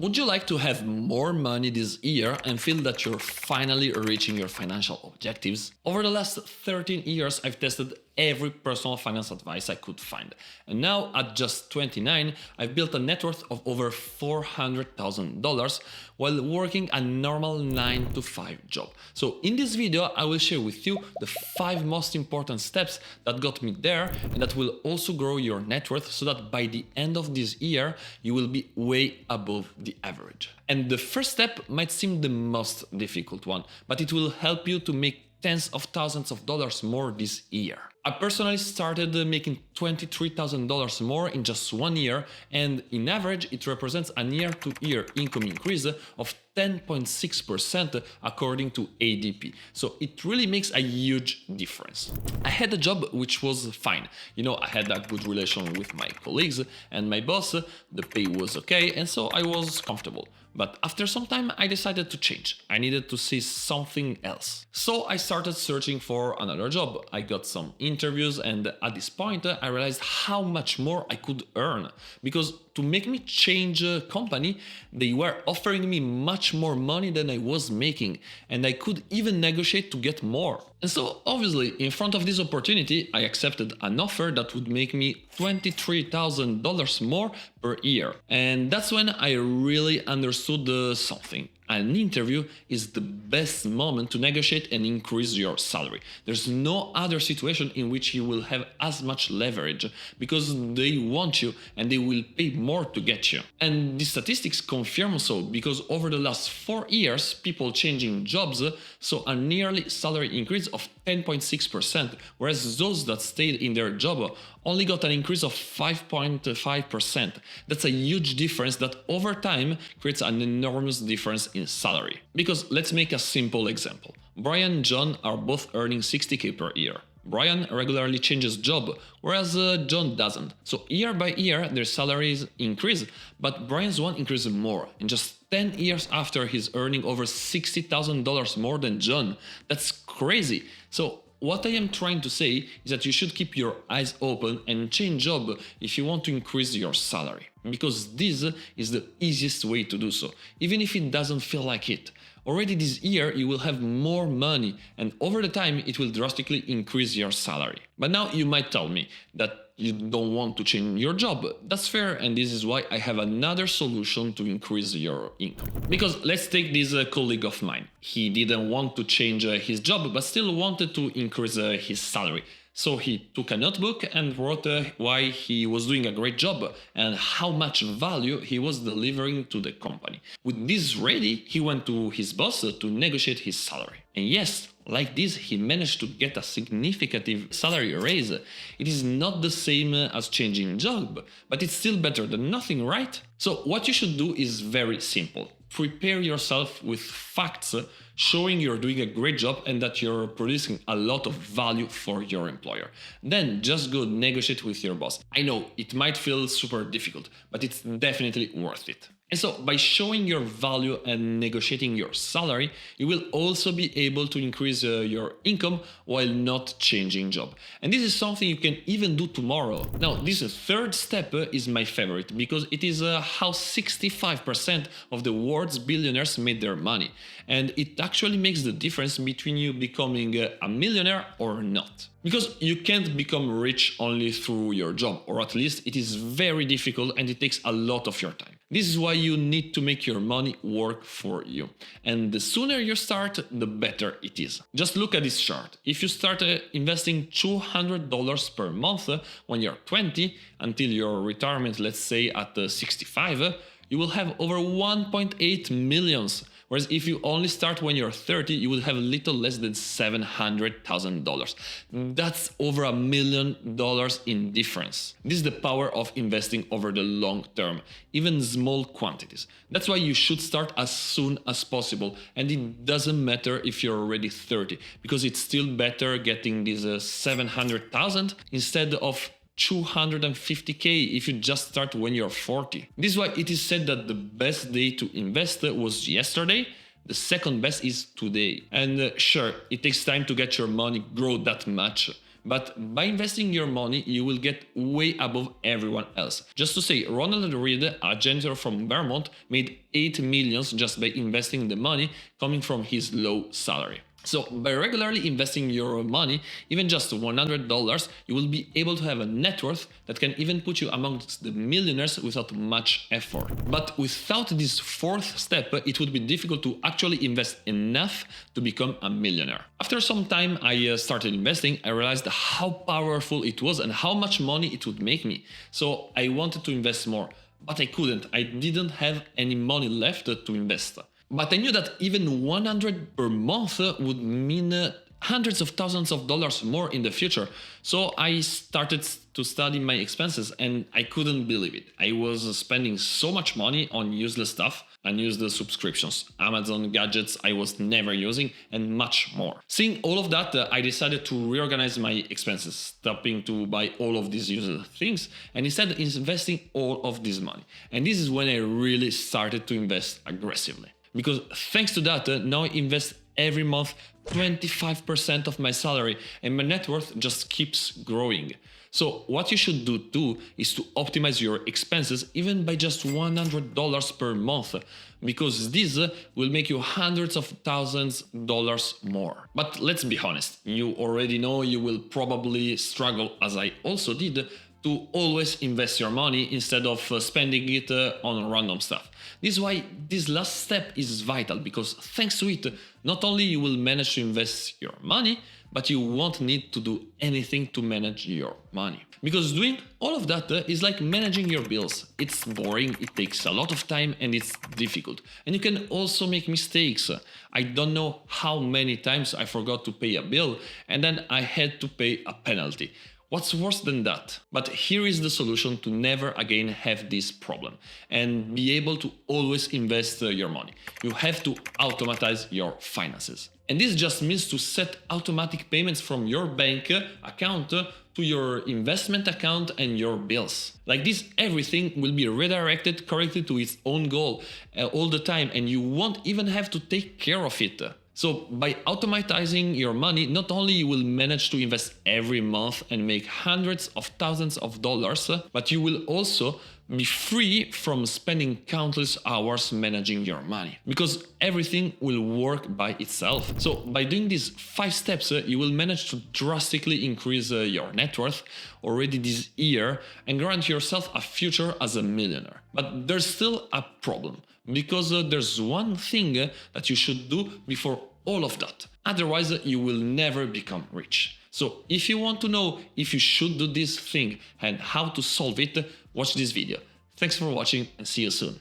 Would you like to have more money this year and feel that you're finally reaching your financial objectives? Over the last 13 years, I've tested every personal finance advice I could find. And now, at just 29, I've built a net worth of over $400,000 while working a normal 9-to-5 job. So in this video, I will share with you the 5 most important steps that got me there and that will also grow your net worth so that by the end of this year, you will be way above the average. And the first step might seem the most difficult one, but it will help you to make tens of thousands of dollars more this year. I personally started making $23,000 more in just 1 year, and in average it represents a year-to-year income increase of 10.6% according to ADP. So it really makes a huge difference. I had a job which was fine. I had a good relation with my colleagues and my boss, the pay was okay, and so I was comfortable. But after some time, I decided to change. I needed to see something else. So I started searching for another job. I got some interviews, and at this point, I realized how much more I could earn. Because to make me change company, they were offering me much more money than I was making, and I could even negotiate to get more. And so obviously, in front of this opportunity, I accepted an offer that would make me $23,000 more per year. And that's when I really understood something. An interview is the best moment to negotiate and increase your salary. There's no other situation in which you will have as much leverage because they want you and they will pay more to get you. And the statistics confirm so because over the last 4 years, people changing jobs saw a nearly salary increase of 10.6%, whereas those that stayed in their job only got an increase of 5.5%. That's a huge difference that over time creates an enormous difference in salary. Because let's make a simple example. Brian and John are both earning 60K per year. Brian regularly changes job, whereas John doesn't. So year by year, their salaries increase, but Brian's one increases more. In just 10 years after, he's earning over $60,000 more than John. That's crazy. So what I am trying to say is that you should keep your eyes open and change job if you want to increase your salary. Because this is the easiest way to do so, even if it doesn't feel like it. Already this year you will have more money, and over the time it will drastically increase your salary. But now you might tell me that you don't want to change your job. That's fair, and this is why I have another solution to increase your income. Because let's take this colleague of mine. He didn't want to change his job, but still wanted to increase his salary. So he took a notebook and wrote why he was doing a great job and how much value he was delivering to the company. With this ready, he went to his boss to negotiate his salary. And yes, like this, he managed to get a significant salary raise. It is not the same as changing job, but it's still better than nothing, right? So what you should do is very simple. Prepare yourself with facts showing you're doing a great job and that you're producing a lot of value for your employer. Then just go negotiate with your boss. I know it might feel super difficult, but it's definitely worth it. And so by showing your value and negotiating your salary, you will also be able to increase your income while not changing job. And this is something you can even do tomorrow. Now, this third step is my favorite because it is how 65% of the world's billionaires made their money. And it actually makes the difference between you becoming a millionaire or not. Because you can't become rich only through your job, or at least it is very difficult and it takes a lot of your time. This is why you need to make your money work for you. And the sooner you start, the better it is. Just look at this chart. If you start investing $200 per month when you're 20 until your retirement, let's say at 65, you will have over 1.8 millions. Whereas if you only start when you're 30, you will have a little less than $700,000. That's over $1 million in difference. This is the power of investing over the long term, even small quantities. That's why you should start as soon as possible. And it doesn't matter if you're already 30, because it's still better getting this 700,000 instead of 250K if you just start when you're 40. This is why it is said that the best day to invest was yesterday, the second best is today. And sure, it takes time to get your money grow that much, But by investing your money, you will get way above everyone else. Just to say, Ronald Reed, a janitor from Vermont, made 8 millions just by investing the money coming from his low salary. So by regularly investing your money, even just $100, you will be able to have a net worth that can even put you amongst the millionaires without much effort. But without this fourth step, it would be difficult to actually invest enough to become a millionaire. After some time I started investing, I realized how powerful it was and how much money it would make me. So I wanted to invest more, but I couldn't. I didn't have any money left to invest. But I knew that even 100 per month would mean hundreds of thousands of dollars more in the future. So I started to study my expenses and I couldn't believe it. I was spending so much money on useless stuff, unused subscriptions, Amazon gadgets I was never using, and much more. Seeing all of that, I decided to reorganize my expenses, stopping to buy all of these useless things and instead investing all of this money. And this is when I really started to invest aggressively. Because thanks to that, now I invest every month 25% of my salary and my net worth just keeps growing. So what you should do too is to optimize your expenses even by just $100 per month, because this will make you hundreds of thousands of dollars more. But let's be honest, you already know you will probably struggle, as I also did, to always invest your money instead of spending it on random stuff. This is why this last step is vital, because thanks to it, not only you will manage to invest your money, but you won't need to do anything to manage your money. Because doing all of that is like managing your bills. It's boring, it takes a lot of time and it's difficult. And you can also make mistakes. I don't know how many times I forgot to pay a bill and then I had to pay a penalty. What's worse than that? But here is the solution to never again have this problem and be able to always invest your money. You have to automatize your finances. And this just means to set automatic payments from your bank account to your investment account and your bills. Like this, everything will be redirected correctly to its own goal all the time, and you won't even have to take care of it. So by automatizing your money, not only you will manage to invest every month and make hundreds of thousands of dollars, but you will also be free from spending countless hours managing your money, because everything will work by itself. So by doing these 5 steps, you will manage to drastically increase your net worth already this year and guarantee yourself a future as a millionaire. But there's still a problem, because there's one thing that you should do before all of that. Otherwise, you will never become rich. So if you want to know if you should do this thing and how to solve it, watch this video. Thanks for watching and see you soon.